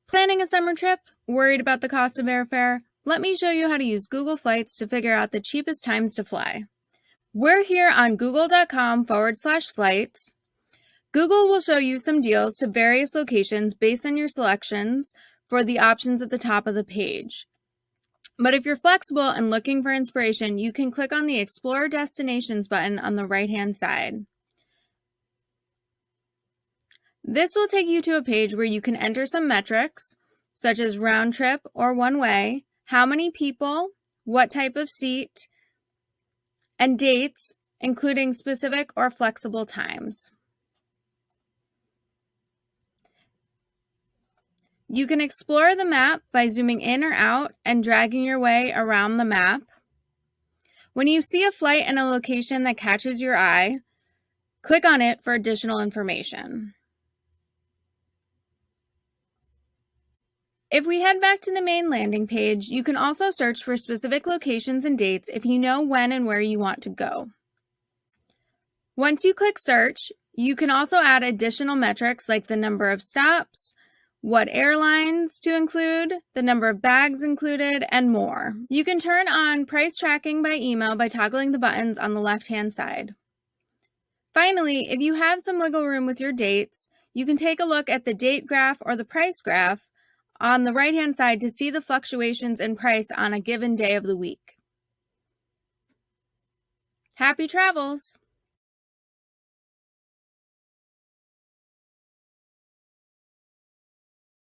Planning a summer trip? Worried about the cost of airfare? Let me show you how to use Google Flights to figure out the cheapest times to fly. We're here on google.com/flights. Google will show you some deals to various locations based on your selections for the options at the top of the page. But if you're flexible and looking for inspiration, you can click on the Explore Destinations button on the right-hand side. This will take you to a page where you can enter some metrics, such as round trip or one way, how many people, what type of seat, and dates, including specific or flexible times. You can explore the map by zooming in or out and dragging your way around the map. When you see a flight and a location that catches your eye, click on it for additional information. If we head back to the main landing page, you can also search for specific locations and dates if you know when and where you want to go. Once you click search, you can also add additional metrics like the number of stops, what airlines to include, the number of bags included, and more. You can turn on price tracking by email by toggling the buttons on the left-hand side. Finally, if you have some wiggle room with your dates, you can take a look at the date graph or the price graph on the right-hand side to see the fluctuations in price on a given day of the week. Happy travels!